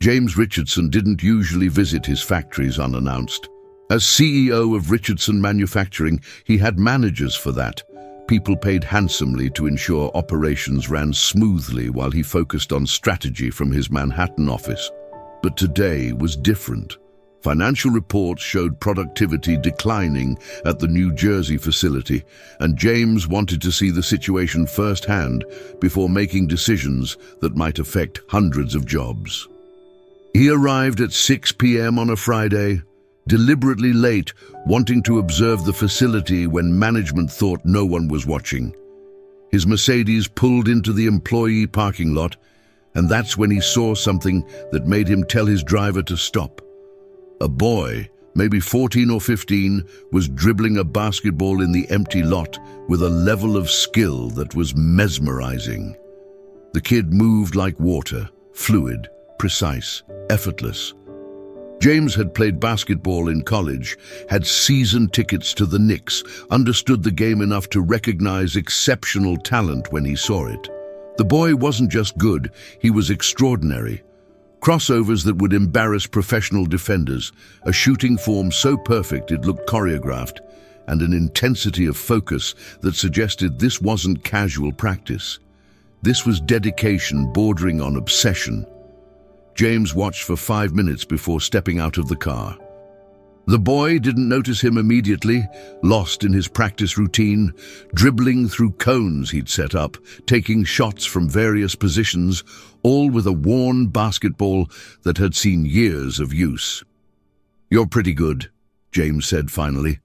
James Richardson didn't usually visit his factories unannounced. As CEO of Richardson Manufacturing, he had managers for that. People paid handsomely to ensure operations ran smoothly while he focused on strategy from his Manhattan office. But today was different. Financial reports showed productivity declining at the New Jersey facility, and James wanted to see the situation firsthand before making decisions that might affect hundreds of jobs. He arrived at 6 p.m. on a Friday, deliberately late, wanting to observe the facility when management thought no one was watching. His Mercedes pulled into the employee parking lot, and that's when he saw something that made him tell his driver to stop. A boy, maybe 14 or 15, was dribbling a basketball in the empty lot with a level of skill that was mesmerizing. The kid moved like water, fluid, precise, effortless. James had played basketball in college, had season tickets to the Knicks, understood the game enough to recognize exceptional talent when he saw it. The boy wasn't just good, he was extraordinary. Crossovers that would embarrass professional defenders, a shooting form so perfect it looked choreographed, and an intensity of focus that suggested this wasn't casual practice. This was dedication bordering on obsession. James watched for 5 minutes before stepping out of the car. The boy didn't notice him immediately, lost in his practice routine, dribbling through cones he'd set up, taking shots from various positions, all with a worn basketball that had seen years of use. "You're pretty good," James said finally.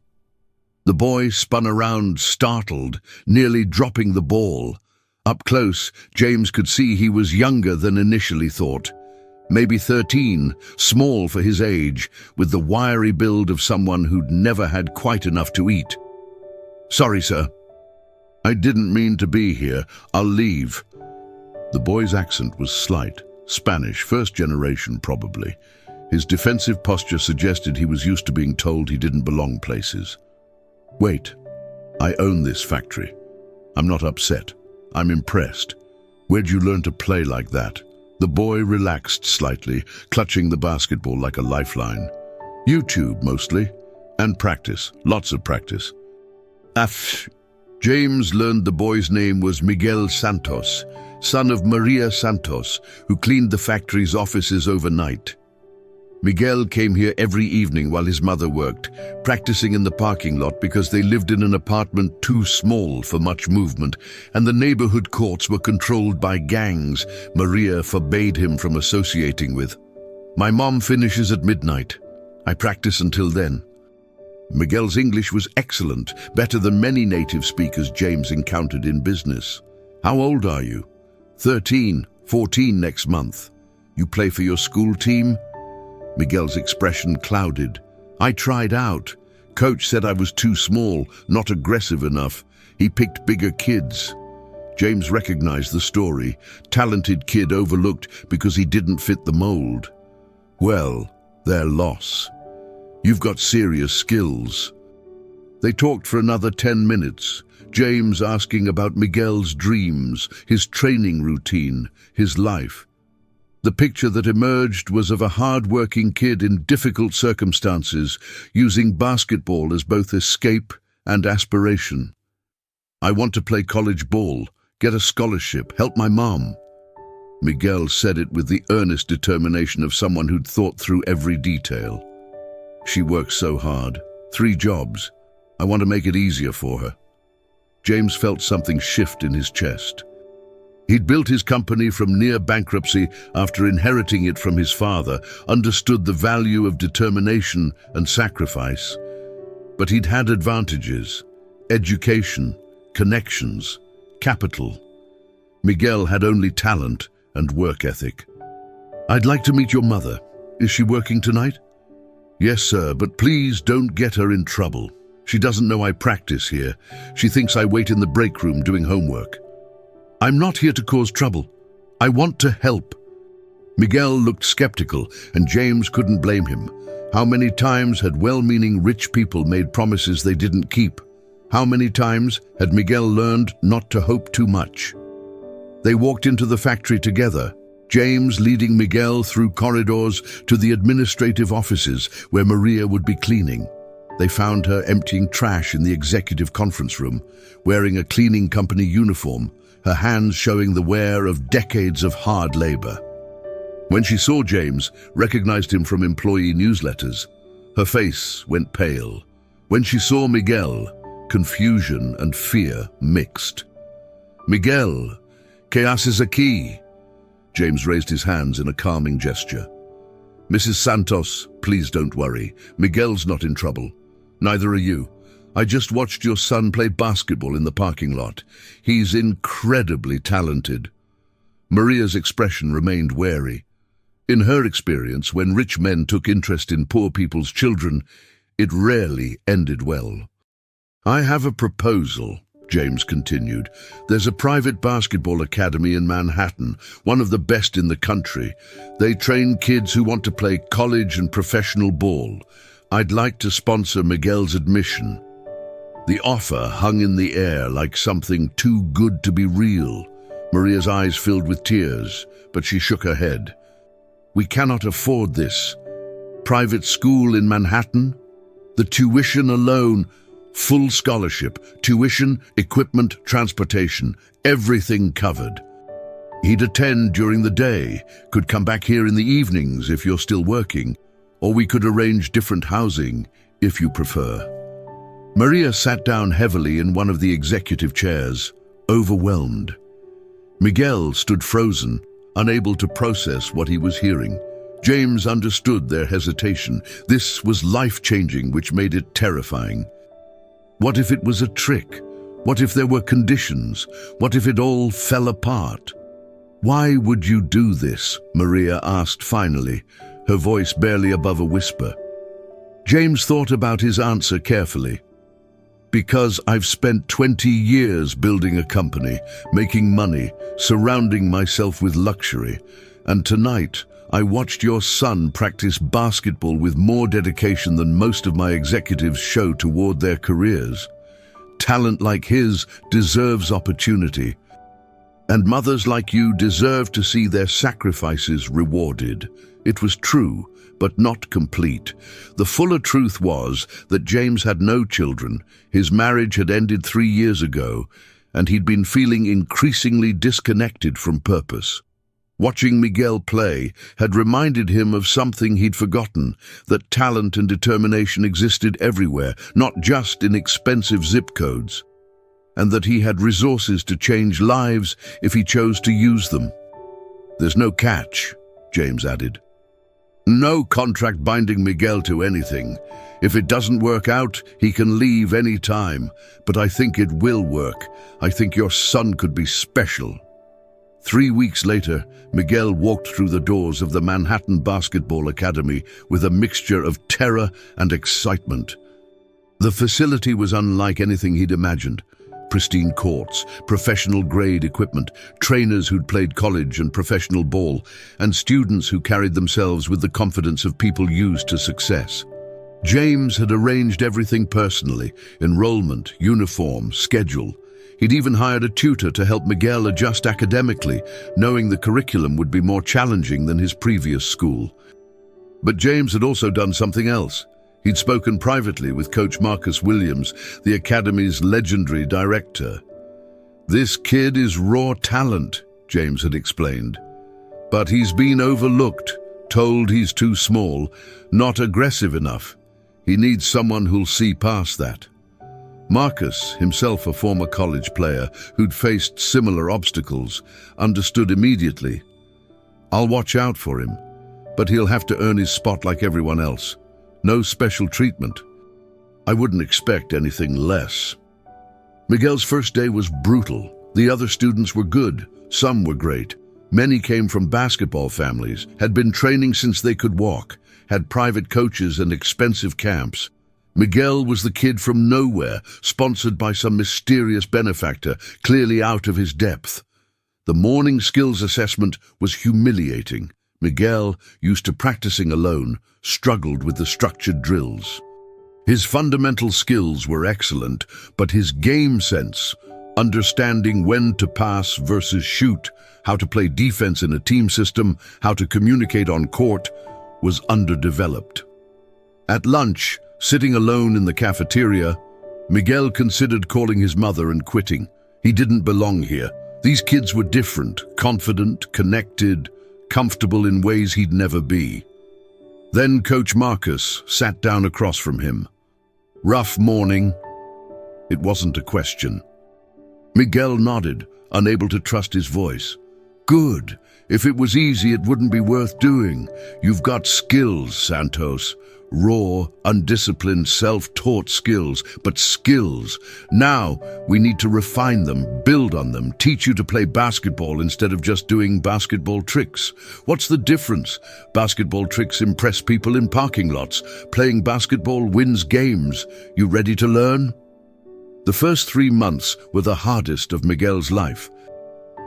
The boy spun around, startled, nearly dropping the ball. Up close, James could see he was younger than initially thought. Maybe 13, small for his age, with the wiry build of someone who'd never had quite enough to eat. "Sorry, sir. I didn't mean to be here. I'll leave." The boy's accent was slight, Spanish, first generation probably. His defensive posture suggested he was used to being told he didn't belong places. "Wait, I own this factory. I'm not upset. I'm impressed. Where'd you learn to play like that?" The boy relaxed slightly, clutching the basketball like a lifeline. "YouTube, mostly. And practice. Lots of practice." James learned the boy's name was Miguel Santos, son of Maria Santos, who cleaned the factory's offices overnight. Miguel came here every evening while his mother worked, practicing in the parking lot because they lived in an apartment too small for much movement, and the neighborhood courts were controlled by gangs Maria forbade him from associating with. "My mom finishes at midnight. I practice until then." Miguel's English was excellent, better than many native speakers James encountered in business. "How old are you?" 13, 14 next month. "You play for your school team?" Miguel's expression clouded. "I tried out. Coach said I was too small, not aggressive enough. He picked bigger kids." James recognized the story. Talented kid overlooked because he didn't fit the mold. "Well, their loss. You've got serious skills." They talked for another 10 minutes, James asking about Miguel's dreams, his training routine, his life. The picture that emerged was of a hard-working kid in difficult circumstances, using basketball as both escape and aspiration. "I want to play college ball, get a scholarship, help my mom." Miguel said it with the earnest determination of someone who'd thought through every detail. "She works so hard. 3 jobs. I want to make it easier for her." James felt something shift in his chest. He'd built his company from near bankruptcy after inheriting it from his father, understood the value of determination and sacrifice. But he'd had advantages: education, connections, capital. Miguel had only talent and work ethic. "I'd like to meet your mother. Is she working tonight?" "Yes, sir, but please don't get her in trouble. She doesn't know I practice here. She thinks I wait in the break room doing homework." "I'm not here to cause trouble. I want to help." Miguel looked skeptical, and James couldn't blame him. How many times had well-meaning rich people made promises they didn't keep? How many times had Miguel learned not to hope too much? They walked into the factory together, James leading Miguel through corridors to the administrative offices where Maria would be cleaning. They found her emptying trash in the executive conference room, wearing a cleaning company uniform, her hands showing the wear of decades of hard labor. When she saw James, recognized him from employee newsletters, her face went pale. When she saw Miguel, confusion and fear mixed. "Miguel, ¿qué haces aquí?" James raised his hands in a calming gesture. "Mrs. Santos, please don't worry. Miguel's not in trouble. Neither are you. I just watched your son play basketball in the parking lot. He's incredibly talented." Maria's expression remained wary. In her experience, when rich men took interest in poor people's children, it rarely ended well. "I have a proposal," James continued. "There's a private basketball academy in Manhattan, one of the best in the country. They train kids who want to play college and professional ball. I'd like to sponsor Miguel's admission." The offer hung in the air like something too good to be real. Maria's eyes filled with tears, but she shook her head. "We cannot afford this. Private school in Manhattan? The tuition alone, full scholarship, tuition, equipment, transportation, everything covered. He'd attend during the day, could come back here in the evenings if you're still working, or we could arrange different housing if you prefer." Maria sat down heavily in one of the executive chairs, overwhelmed. Miguel stood frozen, unable to process what he was hearing. James understood their hesitation. This was life-changing, which made it terrifying. What if it was a trick? What if there were conditions? What if it all fell apart? "Why would you do this?" Maria asked finally, her voice barely above a whisper. James thought about his answer carefully. "Because I've spent 20 years building a company, making money, surrounding myself with luxury, and tonight I watched your son practice basketball with more dedication than most of my executives show toward their careers. Talent like his deserves opportunity, and mothers like you deserve to see their sacrifices rewarded." It was true, but not complete. The fuller truth was that James had no children, his marriage had ended 3 years ago, and he'd been feeling increasingly disconnected from purpose. Watching Miguel play had reminded him of something he'd forgotten, that talent and determination existed everywhere, not just in expensive zip codes, and that he had resources to change lives if he chose to use them. "There's no catch," James added. "No contract binding Miguel to anything. If it doesn't work out, he can leave any time. But I think it will work. I think your son could be special." 3 weeks later, Miguel walked through the doors of the Manhattan Basketball Academy with a mixture of terror and excitement. The facility was unlike anything he'd imagined. Pristine courts, professional-grade equipment, trainers who'd played college and professional ball, and students who carried themselves with the confidence of people used to success. James had arranged everything personally: enrollment, uniform, schedule. He'd even hired a tutor to help Miguel adjust academically, knowing the curriculum would be more challenging than his previous school. But James had also done something else. He'd spoken privately with Coach Marcus Williams, the academy's legendary director. "This kid is raw talent," James had explained. "But he's been overlooked, told he's too small, not aggressive enough. He needs someone who'll see past that." Marcus, himself a former college player who'd faced similar obstacles, understood immediately. "I'll watch out for him, but he'll have to earn his spot like everyone else. No special treatment. I wouldn't expect anything less." Miguel's first day was brutal. The other students were good, some were great. Many came from basketball families, had been training since they could walk, had private coaches and expensive camps. Miguel was the kid from nowhere, sponsored by some mysterious benefactor, clearly out of his depth. The morning skills assessment was humiliating. Miguel, used to practicing alone, struggled with the structured drills. His fundamental skills were excellent, but his game sense, Understanding when to pass versus shoot, how to play defense in a team system, how to communicate on court, was underdeveloped. At lunch, sitting alone in the cafeteria, Miguel considered calling his mother and quitting. He didn't belong here. These kids were different, confident, connected, comfortable in ways he'd never be. Then Coach Marcus sat down across from him. Rough morning? It wasn't a question. Miguel nodded, unable to trust his voice. Good. If it was easy, it wouldn't be worth doing. You've got skills, Santos. Raw, undisciplined, self-taught skills, but skills. Now, we need to refine them, build on them, teach you to play basketball instead of just doing basketball tricks. What's the difference? Basketball tricks impress people in parking lots. Playing basketball wins games. You ready to learn? The first 3 months were the hardest of Miguel's life.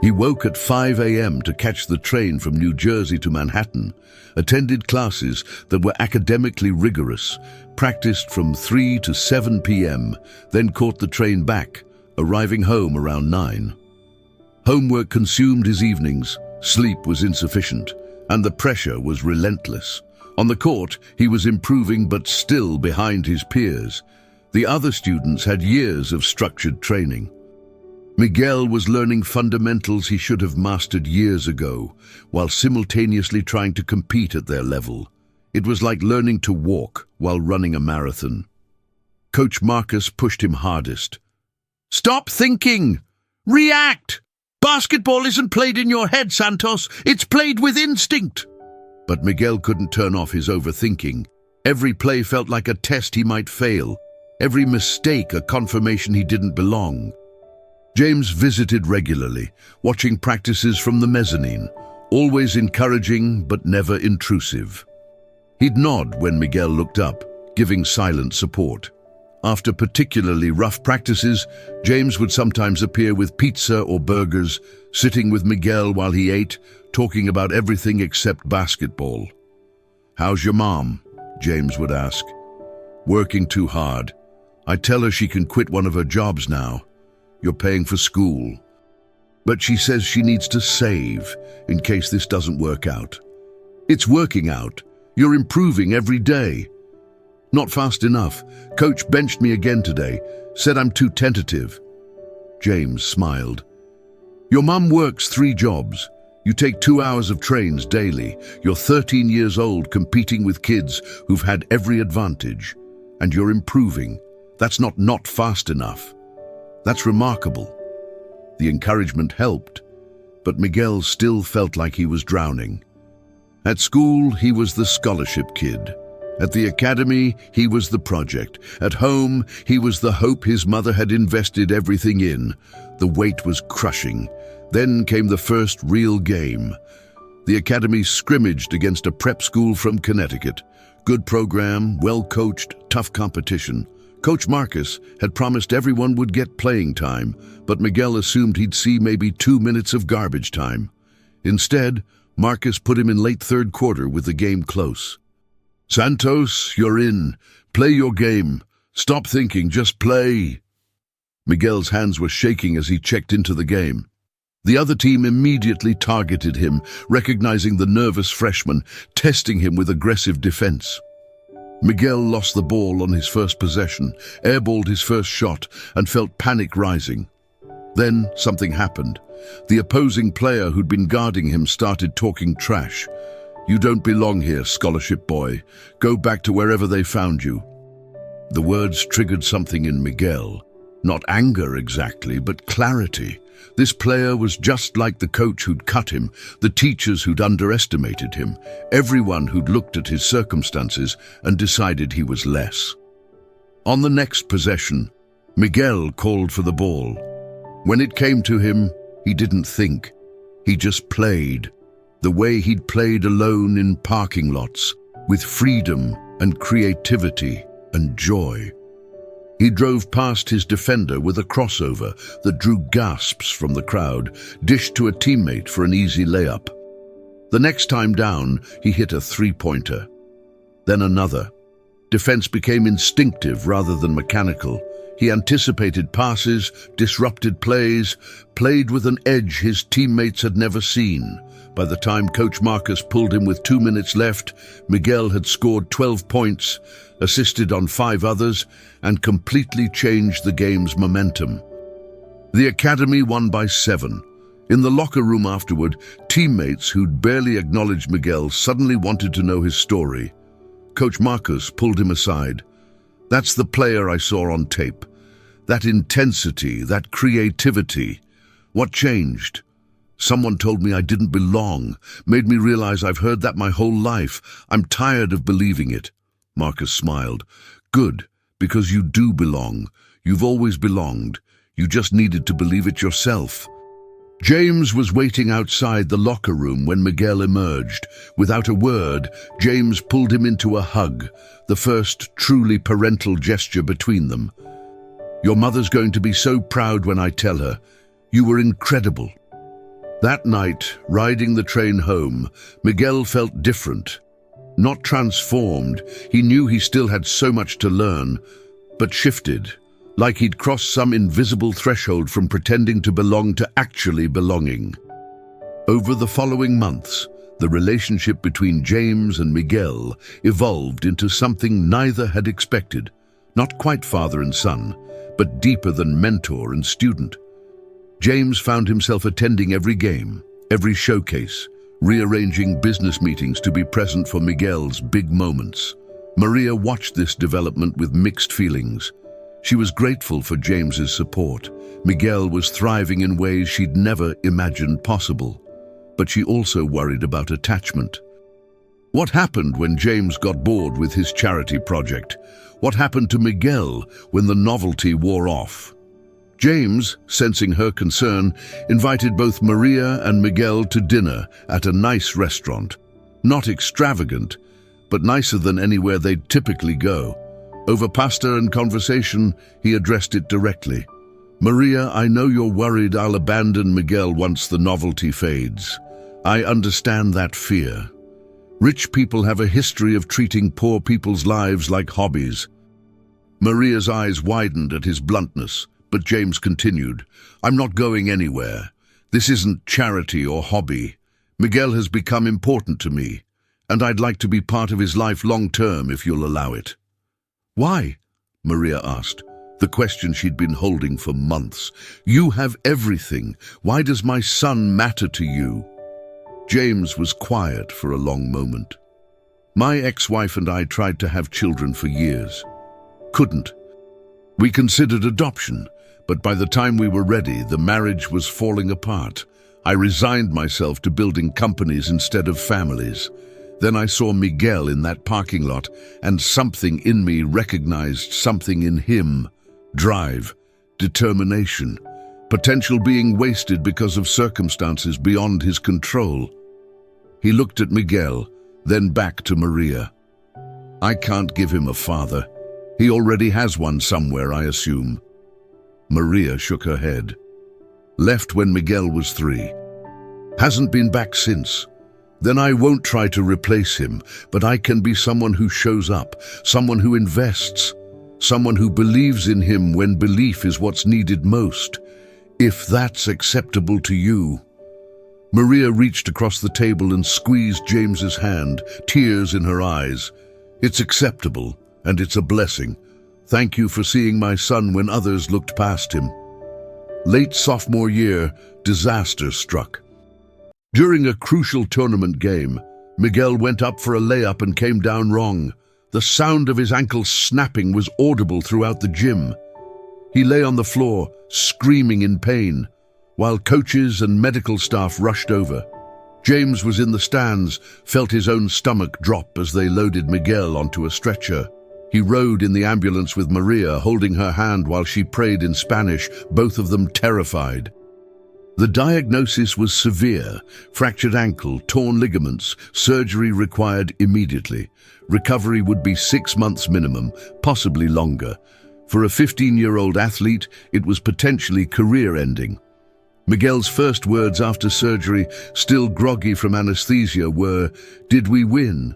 He woke at 5 a.m. to catch the train from New Jersey to Manhattan, attended classes that were academically rigorous, practiced from 3 to 7 p.m., then caught the train back, arriving home around 9. Homework consumed his evenings, sleep was insufficient, and the pressure was relentless. On the court, he was improving but still behind his peers. The other students had years of structured training. Miguel was learning fundamentals he should have mastered years ago, while simultaneously trying to compete at their level. It was like learning to walk while running a marathon. Coach Marcus pushed him hardest. Stop thinking! React! Basketball isn't played in your head, Santos. It's played with instinct. But Miguel couldn't turn off his overthinking. Every play felt like a test he might fail. Every mistake a confirmation he didn't belong. James visited regularly, watching practices from the mezzanine, always encouraging but never intrusive. He'd nod when Miguel looked up, giving silent support. After particularly rough practices, James would sometimes appear with pizza or burgers, sitting with Miguel while he ate, talking about everything except basketball. "How's your mom?" James would ask. "Working too hard. I tell her she can quit one of her jobs now. You're paying for school. But she says she needs to save in case this doesn't work out." "It's working out. You're improving every day." "Not fast enough. Coach benched me again today. Said I'm too tentative." James smiled. "Your mum works 3 jobs. You take 2 hours of trains daily. You're 13 years old competing with kids who've had every advantage. And you're improving. That's not fast enough. That's remarkable." The encouragement helped, but Miguel still felt like he was drowning. At school, he was the scholarship kid. At the academy, he was the project. At home, he was the hope his mother had invested everything in. The weight was crushing. Then came the first real game. The academy scrimmaged against a prep school from Connecticut. Good program, well-coached, tough competition. Coach Marcus had promised everyone would get playing time, but Miguel assumed he'd see maybe 2 minutes of garbage time. Instead, Marcus put him in late third quarter with the game close. "Santos, you're in. Play your game. Stop thinking, just play." Miguel's hands were shaking as he checked into the game. The other team immediately targeted him, recognizing the nervous freshman, testing him with aggressive defense. Miguel lost the ball on his first possession, airballed his first shot, and felt panic rising. Then something happened. The opposing player who'd been guarding him started talking trash. "You don't belong here, scholarship boy. Go back to wherever they found you." The words triggered something in Miguel. Not anger exactly, but clarity. This player was just like the coach who'd cut him, the teachers who'd underestimated him, everyone who'd looked at his circumstances and decided he was less. On the next possession, Miguel called for the ball. When it came to him, he didn't think. He just played, the way he'd played alone in parking lots, with freedom and creativity and joy. He drove past his defender with a crossover that drew gasps from the crowd, dished to a teammate for an easy layup. The next time down, he hit a three-pointer. Then another. Defense became instinctive rather than mechanical. He anticipated passes, disrupted plays, played with an edge his teammates had never seen. By the time Coach Marcus pulled him with 2 minutes left, Miguel had scored 12 points, assisted on 5 others, and completely changed the game's momentum. The academy won by 7. In the locker room afterward, teammates who'd barely acknowledged Miguel suddenly wanted to know his story. Coach Marcus pulled him aside. "That's the player I saw on tape. That intensity, that creativity. What changed? Someone told me I didn't belong, made me realize I've heard that my whole life. I'm tired of believing it." Marcus smiled. "Good, because you do belong. You've always belonged. You just needed to believe it yourself." James was waiting outside the locker room when Miguel emerged. Without a word, James pulled him into a hug, the first truly parental gesture between them. "Your mother's going to be so proud when I tell her. You were incredible." That night, riding the train home, Miguel felt different. Not transformed, he knew he still had so much to learn, but shifted, like he'd crossed some invisible threshold from pretending to belong to actually belonging. Over the following months, the relationship between James and Miguel evolved into something neither had expected. Not quite father and son, but deeper than mentor and student. James found himself attending every game, every showcase, rearranging business meetings to be present for Miguel's big moments. Maria watched this development with mixed feelings. She was grateful for James's support. Miguel was thriving in ways she'd never imagined possible. But she also worried about attachment. What happened when James got bored with his charity project? What happened to Miguel when the novelty wore off? James, sensing her concern, invited both Maria and Miguel to dinner at a nice restaurant. Not extravagant, but nicer than anywhere they'd typically go. Over pasta and conversation, he addressed it directly. "Maria, I know you're worried I'll abandon Miguel once the novelty fades. I understand that fear. Rich people have a history of treating poor people's lives like hobbies." Maria's eyes widened at his bluntness, but James continued, "I'm not going anywhere. This isn't charity or hobby. Miguel has become important to me, and I'd like to be part of his life long-term if you'll allow it." "Why?" Maria asked, the question she'd been holding for months. "You have everything. Why does my son matter to you?" James was quiet for a long moment. "My ex-wife and I tried to have children for years. Couldn't. We considered adoption, but by the time we were ready, the marriage was falling apart. I resigned myself to building companies instead of families. Then I saw Miguel in that parking lot, and something in me recognized something in him. Drive, determination, potential being wasted because of circumstances beyond his control." He looked at Miguel, then back to Maria. "I can't give him a father. He already has one somewhere, I assume." Maria shook her head. "Left when Miguel was 3. Hasn't been back since. Then I won't try to replace him, but I can be someone who shows up, someone who invests, someone who believes in him when belief is what's needed most. If that's acceptable to you." Maria reached across the table and squeezed James's hand, tears in her eyes. "It's acceptable, and it's a blessing. Thank you for seeing my son when others looked past him." Late sophomore year, disaster struck. During a crucial tournament game, Miguel went up for a layup and came down wrong. The sound of his ankle snapping was audible throughout the gym. He lay on the floor, screaming in pain, while coaches and medical staff rushed over. James was in the stands, felt his own stomach drop as they loaded Miguel onto a stretcher. He rode in the ambulance with Maria, holding her hand while she prayed in Spanish, both of them terrified. The diagnosis was severe: fractured ankle, torn ligaments, surgery required immediately. Recovery would be 6 months minimum, possibly longer. For a 15-year-old athlete, it was potentially career-ending. Miguel's first words after surgery, still groggy from anesthesia, were, "Did we win?"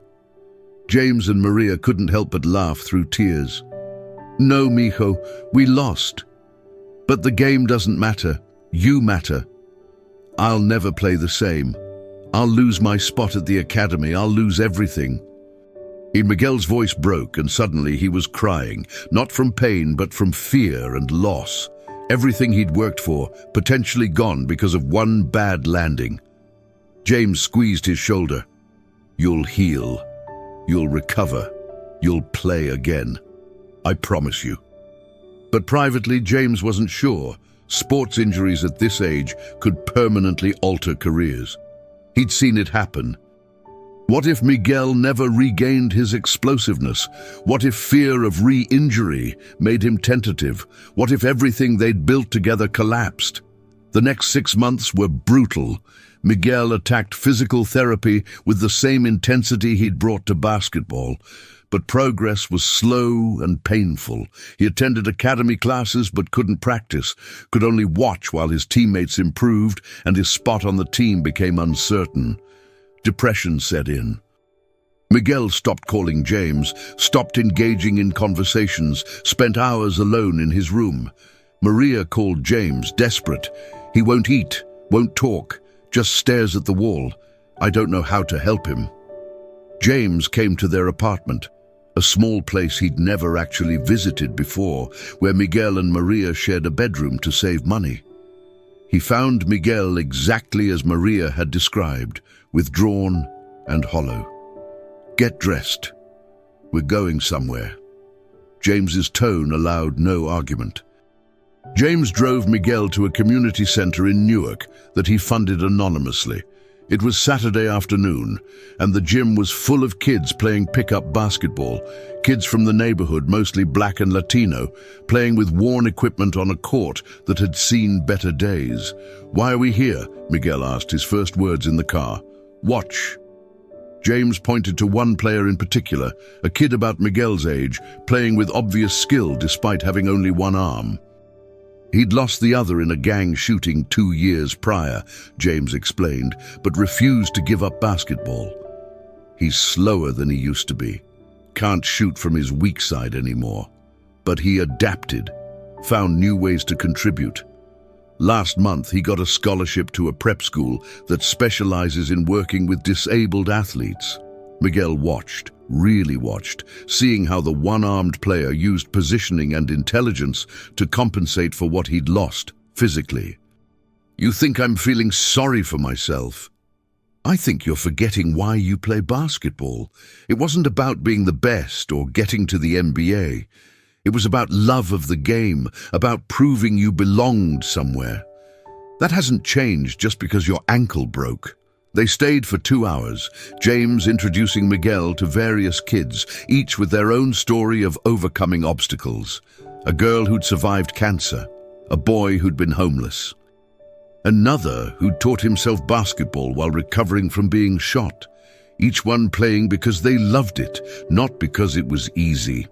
James and Maria couldn't help but laugh through tears. No, mijo, we lost. But the game doesn't matter. You matter. I'll never play the same. I'll lose my spot at the academy. I'll lose everything. Miguel's voice broke, and suddenly he was crying, not from pain but from fear and loss. Everything he'd worked for, potentially gone because of one bad landing. James squeezed his shoulder. You'll heal. You'll recover. You'll play again. I promise you. But privately, James wasn't sure. Sports injuries at this age could permanently alter careers. He'd seen it happen. What if Miguel never regained his explosiveness? What if fear of re-injury made him tentative? What if everything they'd built together collapsed? The next 6 months were brutal. Miguel attacked physical therapy with the same intensity he'd brought to basketball. But progress was slow and painful. He attended academy classes but couldn't practice, could only watch while his teammates improved and his spot on the team became uncertain. Depression set in. Miguel stopped calling James, stopped engaging in conversations, spent hours alone in his room. Maria called James, desperate. He won't eat, won't talk, just stares at the wall. I don't know how to help him. James came to their apartment, a small place he'd never actually visited before, where Miguel and Maria shared a bedroom to save money. He found Miguel exactly as Maria had described, withdrawn and hollow. Get dressed. We're going somewhere. James's tone allowed no argument. James drove Miguel to a community center in Newark that he funded anonymously. It was Saturday afternoon, and the gym was full of kids playing pickup basketball, kids from the neighborhood, mostly black and Latino, playing with worn equipment on a court that had seen better days. Why are we here? Miguel asked, his first words in the car. Watch. James pointed to one player in particular, a kid about Miguel's age, playing with obvious skill despite having only one arm. He'd lost the other in a gang shooting 2 years prior, James explained, but refused to give up basketball. He's slower than he used to be. Can't shoot from his weak side anymore. But he adapted, found new ways to contribute. Last month, he got a scholarship to a prep school that specializes in working with disabled athletes. Miguel watched, really watched, seeing how the one-armed player used positioning and intelligence to compensate for what he'd lost physically. You think I'm feeling sorry for myself? I think you're forgetting why you play basketball. It wasn't about being the best or getting to the NBA. It was about love of the game, about proving you belonged somewhere. That hasn't changed just because your ankle broke. They stayed for 2 hours, James introducing Miguel to various kids, each with their own story of overcoming obstacles. A girl who'd survived cancer, a boy who'd been homeless, another who'd taught himself basketball while recovering from being shot, each one playing because they loved it, not because it was easy.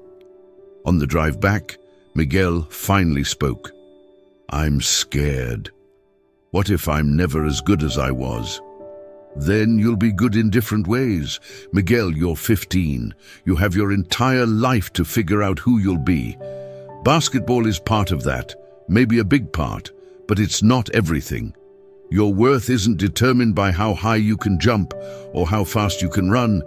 On the drive back, Miguel finally spoke. I'm scared. What if I'm never as good as I was? Then you'll be good in different ways. Miguel, you're 15. You have your entire life to figure out who you'll be. Basketball is part of that, maybe a big part, but it's not everything. Your worth isn't determined by how high you can jump or how fast you can run.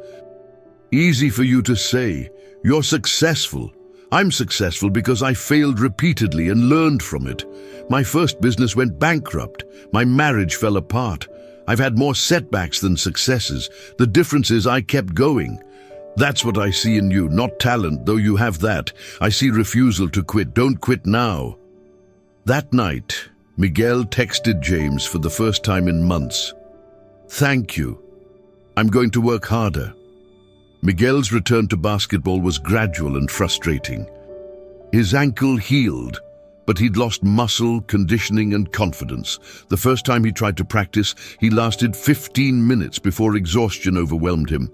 Easy for you to say. You're successful. I'm successful because I failed repeatedly and learned from it. My first business went bankrupt. My marriage fell apart. I've had more setbacks than successes. The difference is I kept going. That's what I see in you, not talent, though you have that. I see refusal to quit. Don't quit now. That night, Miguel texted James for the first time in months. Thank you. I'm going to work harder. Miguel's return to basketball was gradual and frustrating. His ankle healed, but he'd lost muscle, conditioning, and confidence. The first time he tried to practice, he lasted 15 minutes before exhaustion overwhelmed him.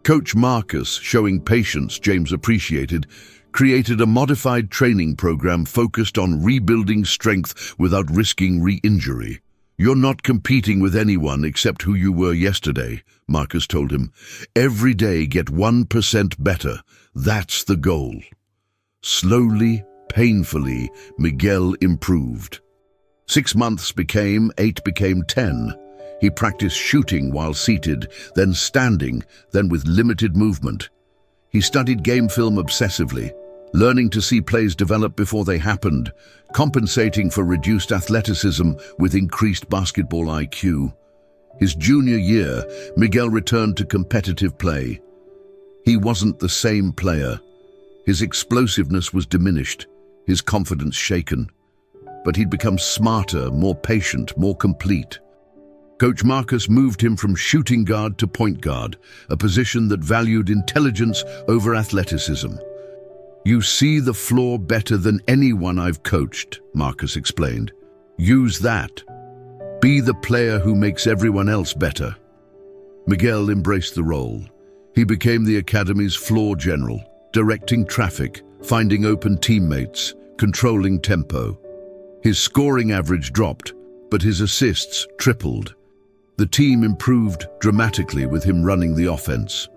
Coach Marcus, showing patience James appreciated, created a modified training program focused on rebuilding strength without risking re-injury. You're not competing with anyone except who you were yesterday, Marcus told him. Every day get 1% better. That's the goal. Slowly, painfully, Miguel improved. 6 months became 8, became 10. He practiced shooting while seated, then standing, then with limited movement. He studied game film obsessively, learning to see plays develop before they happened, compensating for reduced athleticism with increased basketball IQ. His junior year, Miguel returned to competitive play. He wasn't the same player. His explosiveness was diminished, his confidence shaken. But he'd become smarter, more patient, more complete. Coach Marcus moved him from shooting guard to point guard, a position that valued intelligence over athleticism. "You see the floor better than anyone I've coached," Marcus explained. "Use that. Be the player who makes everyone else better." Miguel embraced the role. He became the academy's floor general, directing traffic, finding open teammates, controlling tempo. His scoring average dropped, but his assists tripled. The team improved dramatically with him running the offense.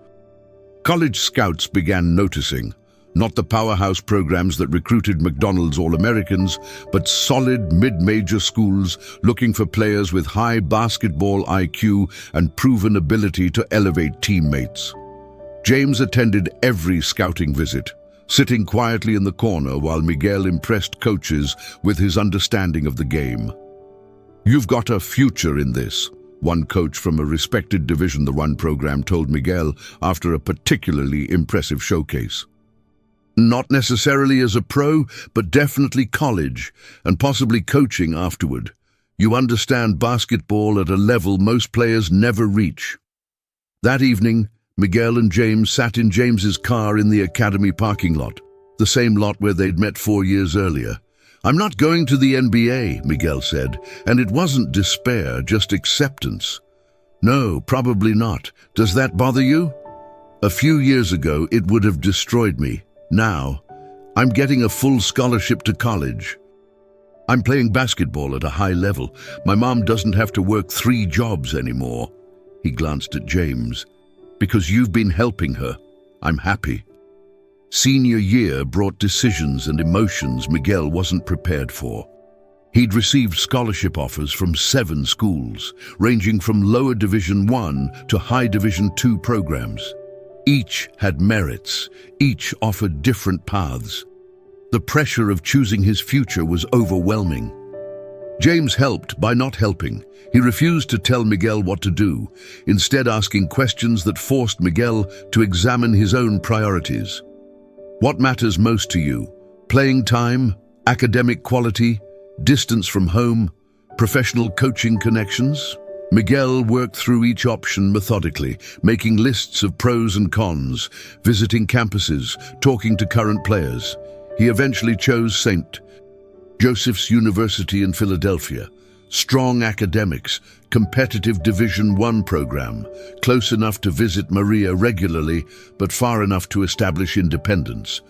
College scouts began noticing, not the powerhouse programs that recruited McDonald's All-Americans, but solid mid-major schools looking for players with high basketball IQ and proven ability to elevate teammates. James attended every scouting visit, sitting quietly in the corner while Miguel impressed coaches with his understanding of the game. "You've got a future in this," one coach from a respected Division I program told Miguel after a particularly impressive showcase. "Not necessarily as a pro, but definitely college, and possibly coaching afterward. You understand basketball at a level most players never reach." That evening, Miguel and James sat in James's car in the academy parking lot, the same lot where they'd met 4 years earlier. "I'm not going to the NBA," Miguel said, and it wasn't despair, just acceptance. "No, probably not. Does that bother you? A few years ago, it would have destroyed me. Now, I'm getting a full scholarship to college. I'm playing basketball at a high level. My mom doesn't have to work 3 jobs anymore." He glanced at James. "Because you've been helping her. I'm happy." Senior year brought decisions and emotions Miguel wasn't prepared for. He'd received scholarship offers from 7 schools, ranging from lower Division I to high Division II programs. Each had merits, each offered different paths. The pressure of choosing his future was overwhelming. James helped by not helping. He refused to tell Miguel what to do, instead asking questions that forced Miguel to examine his own priorities. "What matters most to you? Playing time, academic quality, distance from home, professional coaching connections?" Miguel worked through each option methodically, making lists of pros and cons, visiting campuses, talking to current players. He eventually chose St. Joseph's University in Philadelphia. Strong academics, competitive Division I program, close enough to visit Maria regularly, but far enough to establish independence.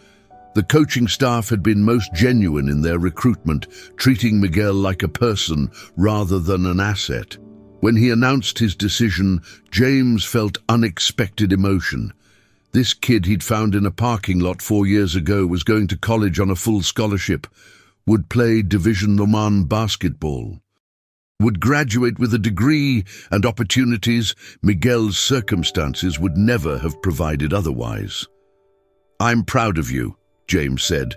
The coaching staff had been most genuine in their recruitment, treating Miguel like a person rather than an asset. When he announced his decision, James felt unexpected emotion. This kid he'd found in a parking lot 4 years ago was going to college on a full scholarship, would play Division I basketball, would graduate with a degree and opportunities Miguel's circumstances would never have provided otherwise. "I'm proud of you," James said,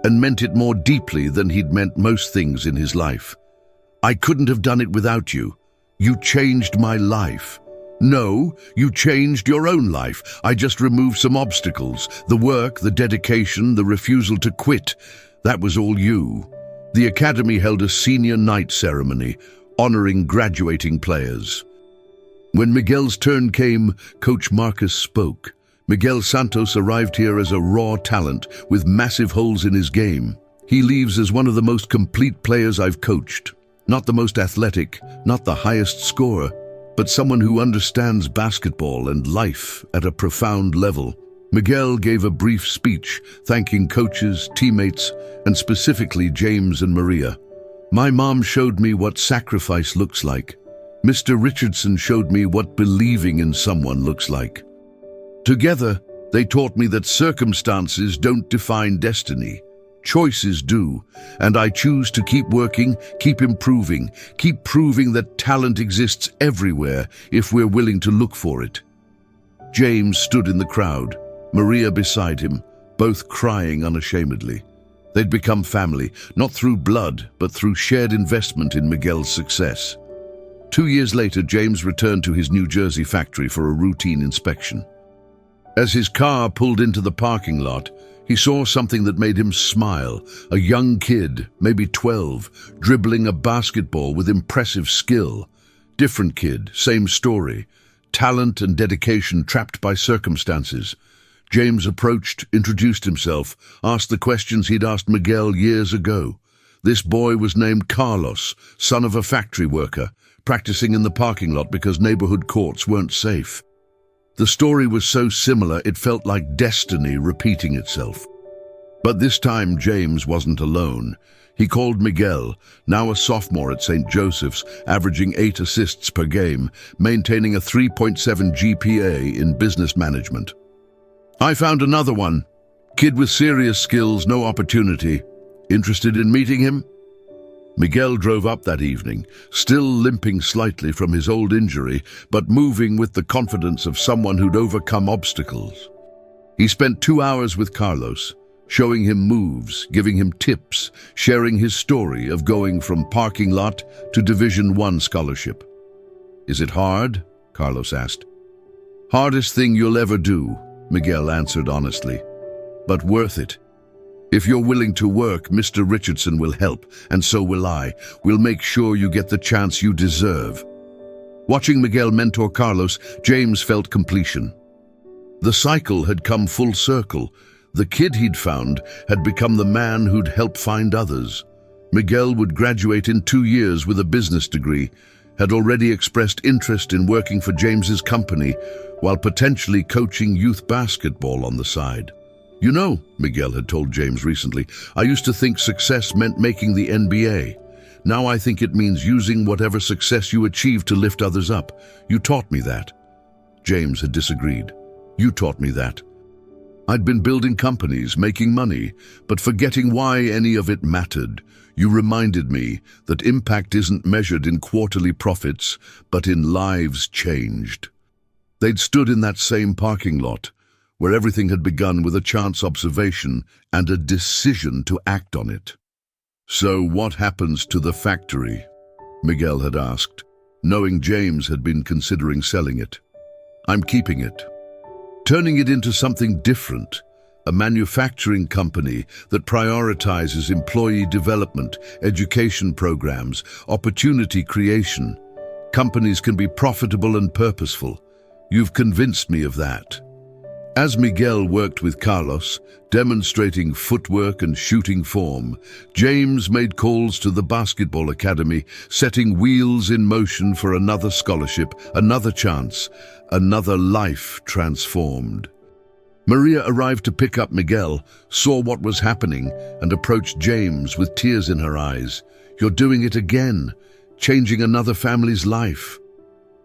and meant it more deeply than he'd meant most things in his life. "I couldn't have done it without you. You changed my life." "No, you changed your own life. I just removed some obstacles. The work, the dedication, the refusal to quit. That was all you." The academy held a senior night ceremony, honoring graduating players. When Miguel's turn came, Coach Marcus spoke. Miguel Santos arrived here as a raw talent with massive holes in his game. "He leaves as one of the most complete players I've coached. Not the most athletic, not the highest scorer, but someone who understands basketball and life at a profound level." Miguel gave a brief speech, thanking coaches, teammates, and specifically James and Maria. "My mom showed me what sacrifice looks like. Mr. Richardson showed me what believing in someone looks like." Together, They taught me that circumstances don't define destiny. Choices do, and I choose to keep working, keep improving, keep proving that talent exists everywhere if we're willing to look for it. James stood in the crowd, Maria beside him, both crying unashamedly. They'd become family, not through blood, but through shared investment in Miguel's success. 2 years later, James returned to his New Jersey factory for a routine inspection. As his car pulled into the parking lot, he saw something that made him smile. A young kid, maybe 12, dribbling a basketball with impressive skill. Different kid, same story. Talent and dedication trapped by circumstances. James approached, introduced himself, asked the questions he'd asked Miguel years ago. This boy was named Carlos, son of a factory worker, practicing in the parking lot because neighborhood courts weren't safe. The story was so similar it felt like destiny repeating itself. But this time James wasn't alone. He called Miguel, now a sophomore at St. Joseph's, averaging 8 assists per game, maintaining a 3.7 GPA in business management. "I found another one. Kid with serious skills, no opportunity. Interested in meeting him?" Miguel drove up that evening, still limping slightly from his old injury, but moving with the confidence of someone who'd overcome obstacles. He spent 2 hours with Carlos, showing him moves, giving him tips, sharing his story of going from parking lot to Division I scholarship. "Is it hard?" Carlos asked. "Hardest thing you'll ever do," Miguel answered honestly, "but worth it. If you're willing to work, Mr. Richardson will help, and so will I. We'll make sure you get the chance you deserve." Watching Miguel mentor Carlos, James felt completion. The cycle had come full circle. The kid he'd found had become the man who'd help find others. Miguel would graduate in 2 years with a business degree, had already expressed interest in working for James's company, while potentially coaching youth basketball on the side. "You know," Miguel had told James recently, "I used to think success meant making the NBA. Now I think it means using whatever success you achieve to lift others up. You taught me that." James had disagreed. "You taught me that. I'd been building companies, making money, but forgetting why any of it mattered. You reminded me that impact isn't measured in quarterly profits, but in lives changed." They'd stood in that same parking lot, where everything had begun with a chance observation and a decision to act on it. "So what happens to the factory?" Miguel had asked, knowing James had been considering selling it. "I'm keeping it. Turning it into something different, a manufacturing company that prioritizes employee development, education programs, opportunity creation. Companies can be profitable and purposeful. You've convinced me of that." As Miguel worked with Carlos, demonstrating footwork and shooting form, James made calls to the basketball academy, setting wheels in motion for another scholarship, another chance, another life transformed. Maria arrived to pick up Miguel, saw what was happening, and approached James with tears in her eyes. "You're doing it again, changing another family's life."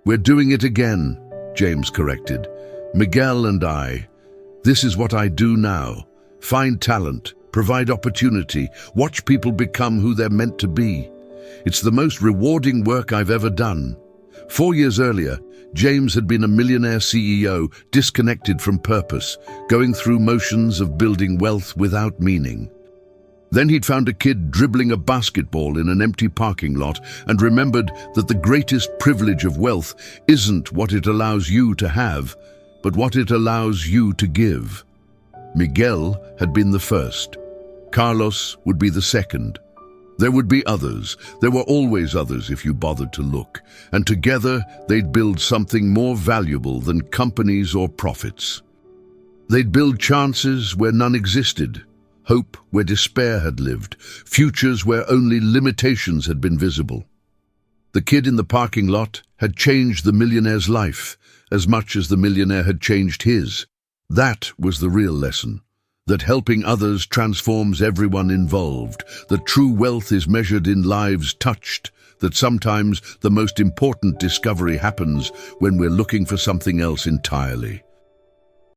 "We're doing it again," James corrected. "Miguel and I. This is what I do now. Find talent, provide opportunity, watch people become who they're meant to be. It's the most rewarding work I've ever done." 4 years earlier, James had been a millionaire CEO, disconnected from purpose, going through motions of building wealth without meaning. Then he'd found a kid dribbling a basketball in an empty parking lot and remembered that the greatest privilege of wealth isn't what it allows you to have, but what it allows you to give. Miguel had been the first. Carlos would be the second. There would be others. There were always others if you bothered to look. And together they'd build something more valuable than companies or profits. They'd build chances where none existed, hope where despair had lived, futures where only limitations had been visible. The kid in the parking lot had changed the millionaire's life as much as the millionaire had changed his. That was the real lesson. That helping others transforms everyone involved, that true wealth is measured in lives touched, that sometimes the most important discovery happens when we're looking for something else entirely.